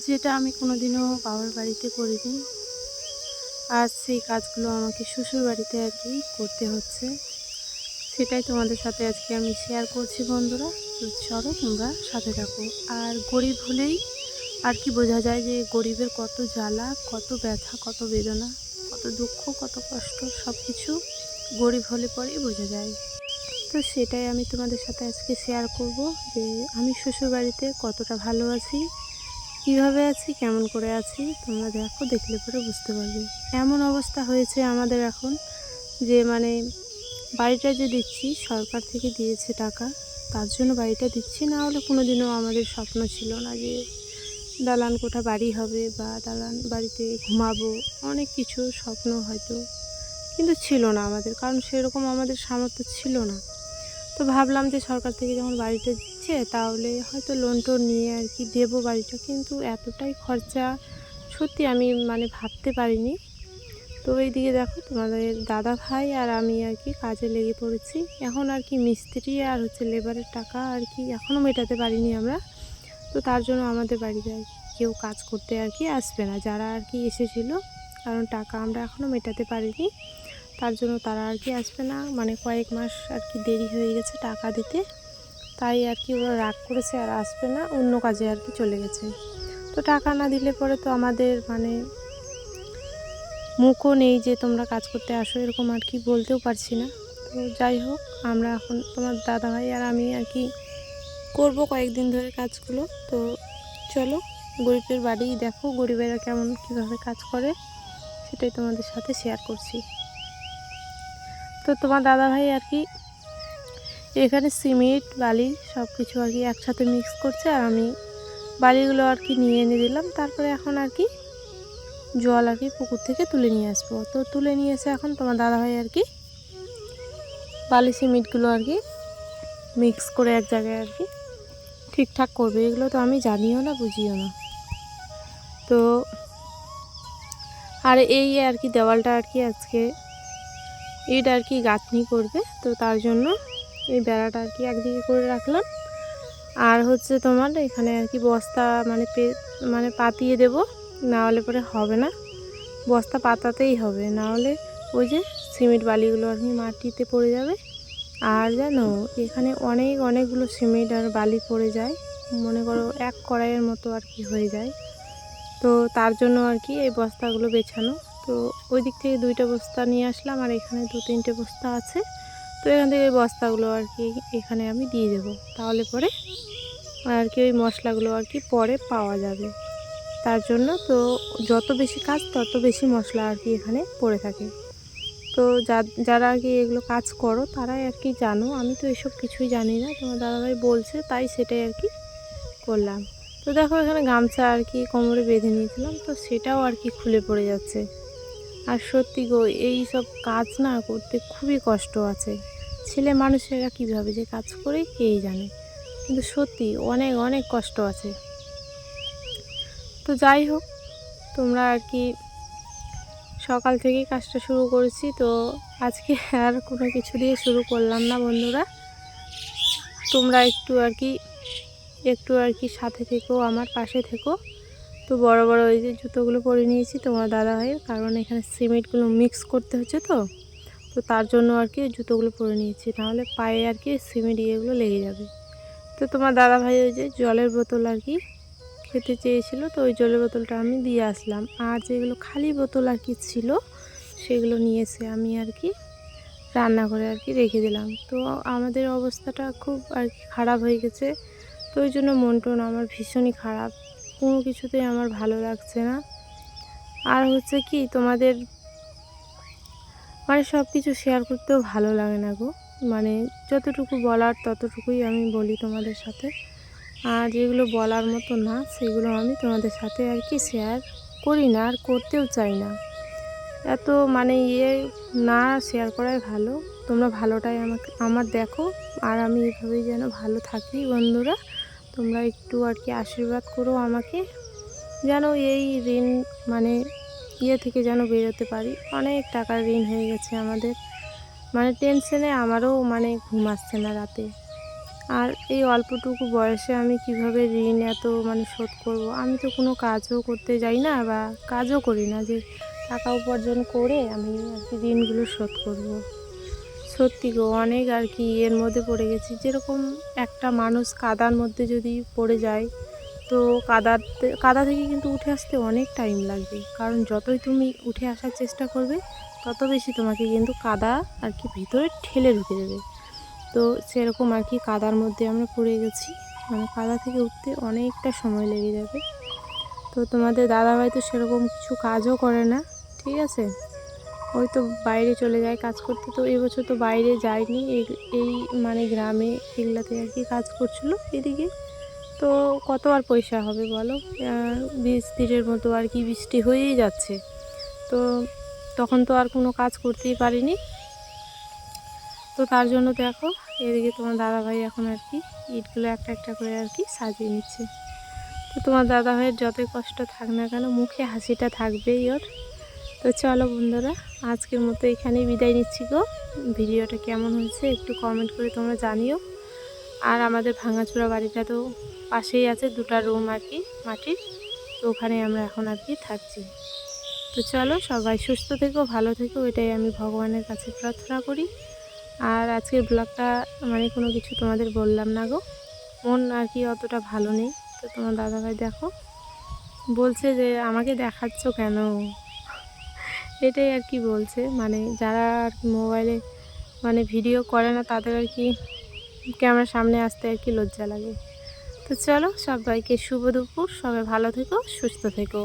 যেটা আমি কোনোদিনও বাবার বাড়িতে করিনি। আজ সেই কাজগুলো আমাকে শ্বশুর বাড়িতে আর কি করতে হচ্ছে, সেটাই তোমাদের সাথে আজকে আমি শেয়ার করছি বন্ধুরা। তো চলো তোমরা সাথে থাকো। আর গরিব হলেই আর কি বোঝা যায় যে গরিবের কত জ্বালা, কত ব্যথা, কত বেদনা, কত দুঃখ, কত কষ্ট, সব কিছু গরিব হলে পরেই বোঝা যায়। তো সেটাই আমি তোমাদের সাথে আজকে শেয়ার করব যে আমি শ্বশুর বাড়িতে কতটা ভালো আছি, কীভাবে আছি, কেমন করে আছি। তোমরা দেখো, দেখলে পরে বুঝতে পারবে। এমন অবস্থা হয়েছে আমাদের এখন যে বাড়িটা যে দিচ্ছি সরকার থেকে দিয়েছে টাকা, তার জন্য বাড়িটা দিচ্ছি। না হলে কোনো দিনও আমাদের স্বপ্ন ছিল না যে দালান কোঠা বাড়ি হবে বা দালান বাড়িতে ঘুমাবো, অনেক কিছু স্বপ্ন হয়তো, কিন্তু ছিল না আমাদের, কারণ সেরকম আমাদের সামর্থ্য ছিল না। তো ভাবলাম যে সরকার থেকে যখন বাড়িটা দিচ্ছে তাহলে হয়তো লোন টোন নিয়ে আর কি দেবো বাড়িটা, কিন্তু এতটাই খরচা সত্যি আমি ভাবতে পারিনি। তো এইদিকে দেখো, তোমাদের দাদা ভাই আর আমি আর কি কাজে লেগে পড়েছি। এখন আর কি মিস্ত্রি আর লেবারের টাকা আর কি এখনও মেটাতে পারিনি আমরা। তো তার জন্য আমাদের বাড়িতে আর কি কেউ কাজ করতে আর কি আসবে না, যারা আর কি এসেছিলো, কারণ টাকা আমরা এখনও মেটাতে পারিনি, তার জন্য তারা আর কি আসবে না। কয়েক মাস আর কি দেরি হয়ে গেছে টাকা দিতে, তাই আর কি ওরা রাগ করেছে আর আসবে না, অন্য কাজে আর কি চলে গেছে। তো টাকা না দিলে পরে তো আমাদের মুখও নেই যে তোমরা কাজ করতে আসো, এরকম আর কি বলতেও পারছি না। তো যাই হোক, আমরা এখন তোমার দাদা ভাই আর আমি আর কি করবো কয়েকদিন ধরে কাজগুলো। তো চলো, গরিবের বাড়ি দেখো গরিবেরা কেমন কীভাবে কাজ করে, সেটাই তোমাদের সাথে শেয়ার করছি। তো তোমার দাদা ভাই আর কি এখানে সিমেন্ট বালি সব কিছু আর কি একসাথে মিক্স করছে, আর আমি বালিগুলো আর কি নিয়ে এনে দিলাম। তারপরে এখন আর কি জল আর কি পুকুর থেকে তুলে নিয়ে আসবো। তো তুলে নিয়ে এসে এখন তোমার দাদা ভাই আর কি বালি সিমেন্টগুলো আর কি মিক্স করে এক জায়গায় আর কি ঠিকঠাক করবে। এগুলো তো আমি জানিও না, বুঝিও না। তো আর এই আর কি দেওয়ালটা আর কি আজকে ইট আর কি গাঁথনি করবে, তো তার জন্য এই বেড়াটা আর কি একদিকে করে রাখলাম। আর তোমার এখানে আর কি বস্তা পাতিয়ে দেব, না হলে পরে হবে না, বস্তা পাতাতেই হবে, না হলে ওই যে সিমেন্ট বালিগুলো আর কি মাটিতে পড়ে যাবে। আর জানো, এখানে অনেকগুলো সিমেন্ট আর বালি পড়ে যায়, মনে করো এক কড়াইয়ের মতো আর কি হয়ে যায়। তো তার জন্য আর কি এই বস্তাগুলো বেছানো। তো ওই দিক থেকে 2টা বস্তা নিয়ে আসলাম, আর এখানে 2-3টে বস্তা আছে। তো এখান থেকে এই বস্তাগুলো আর কি এখানে আমি দিয়ে দেবো, তাহলে পরে আর কি ওই মশলাগুলো আর কি পরে পাওয়া যাবে। তার জন্য তো যত বেশি কাজ তত বেশি মশলা আর কি এখানে পড়ে থাকে। তো যারা আর কি এগুলো কাজ করো তারাই আর কি জানো, আমি তো এসব কিছুই জানি না, তোমার দাদাভাই বলছে তাই সেটাই আর কি করলাম। তো দেখো, এখানে গামছা আর কি কোমরে বেঁধে নিয়েছিলাম, তো সেটাও আর কি খুলে পড়ে যাচ্ছে। আর সত্যি গো, এই সব কাজ না করতে খুবই কষ্ট আছে। ছেলে মানুষেরা কীভাবে যে কাজ করে কেই জানে, কিন্তু সত্যি অনেক কষ্ট আছে। তো যাই হোক, তোমরা আর কি সকাল থেকেই কাজটা শুরু করেছি, তো আজকে আর কোনো কিছু দিয়ে শুরু করলাম না বন্ধুরা। তোমরা একটু আর কি সাথে থেকো, আমার পাশে থেকো। তো বড় ওই যে জুতোগুলো পরে নিয়েছি তোমার দাদা ভাইয়ের, কারণ এখানে সিমেন্টগুলো মিক্স করতে হচ্ছে, তো তার জন্য আর কি জুতোগুলো পরে নিয়েছি, নাহলে পায়ে আর কি সিমেন্ট ইয়েগুলো লেগে যাবে। তো তোমার দাদা ভাই ওই যে জলের বোতল আর কি খেতে চেয়েছিল, তো ওই জলের বোতলটা আমি দিয়ে আসলাম। আর যেগুলো খালি বোতল আর কি ছিল সেগুলো নিয়েছে আমি আর কি রান্নাঘরে আর কি রেখে দিলাম। তো আমাদের অবস্থাটা খুব আর কি খারাপ হয়ে গেছে, তো ওই জন্য মন টন আমার ভীষণই খারাপ, কোনো কিছুতেই আমার ভালো লাগছে না। আর কি তোমাদের সব কিছু শেয়ার করতেও ভালো লাগে না গো, যতটুকু বলার ততটুকুই আমি বলি তোমাদের সাথে, আর যেগুলো বলার মতো না সেগুলো আমি তোমাদের সাথে আর কি শেয়ার করি না, আর করতেও চাই না। এত না শেয়ার করাই ভালো। তোমরা ভালোটাই আমার দেখো, আর আমি এভাবেই যেন ভালো থাকি বন্ধুরা। তোমরা একটু আর কি আশীর্বাদ করো আমাকে, যেন এই ঋণ থেকে যেন বেরোতে পারি। অনেক টাকার ঋণ হয়ে গেছে আমাদের, টেনশনে আমারও ঘুম আসছে না রাতে। আর এই অল্পটুকু বয়সে আমি কিভাবে ঋণ এত মানে শোধ করব? আমি তো কোনো কাজও করতে যাই না বা কাজও করি না যে টাকা উপার্জন করে আমি আর কি ঋণগুলো শোধ করব। সত্যি গো, অনেক আর কি এর মধ্যে পড়ে গেছি। যেরকম একটা মানুষ কাদার মধ্যে যদি পড়ে যায়, তো কাদা থেকে কিন্তু উঠে আসতে অনেক টাইম লাগবে। কারণ যতই তুমি উঠে আসার চেষ্টা করবে, তত বেশি তোমাকে কিন্তু কাদা আর কি ভিতরে ঠেলে ঢুকে দেবে। তো সেরকম আর কি কাদার মধ্যে আমরা পড়ে গেছি, মানে কাদা থেকে উঠতে অনেকটা সময় লেগে যাবে। তো তোমাদের দাদাভাই তো সেরকম কিছু কাজও করে না, ঠিক আছে, ওই তো বাইরে চলে যায় কাজ করতে। তো এবছর তো বাইরে যায়নি, এই মানে গ্রামে এগুলাতে আর কি কাজ করছিল এদিকে। তো কত আর পয়সা হবে বলো, 20 দিনের মতো আর কি বৃষ্টি হয়েই যাচ্ছে। তো তখন তো আর কোনো কাজ করতেই পারিনি। তো তার জন্য দেখো এদিকে তোমার দাদাভাই এখন আর কি ইটগুলো একটা একটা করে আর কি সাজিয়ে নিচ্ছে। তো তোমার দাদাভাইয়ের যতই কষ্ট থাক না কেন, মুখে হাসিটা থাকবেই ওর। তো চলো বন্ধুরা, আজকের মতো এখানেই বিদায় নিচ্ছি গো। ভিডিওটা কেমন হয়েছে একটু কমেন্ট করে তোমরা জানিও। আর আমাদের ভাঙাচোরা বাড়িটা তো পাশেই আছে, 2টা রুম আর কি মাটির। তো ওখানে আমরা এখন আর কি থাকছি। তো চলো, সবাই সুস্থ থেকো, ভালো থেকো, এটাই আমি ভগবানের কাছে প্রার্থনা করি। আর আজকের ব্লগটা মানে কোনো কিছু তোমাদের বললাম না গো, মন আর কি অতটা ভালো নেই। তো তোমার দাদাভাই দেখো বলছে যে আমাকে দেখাচ্ছ কেন, এটাই আর কি বলছে। মানে যারা আর কি মোবাইলে মানে ভিডিও করে না, তাদের আর কি ক্যামেরার সামনে আসতে আর কি লজ্জা লাগে। তো চলো, সবাইকে শুভ দুপুর, সবাই ভালো থেকো, সুস্থ থেকো।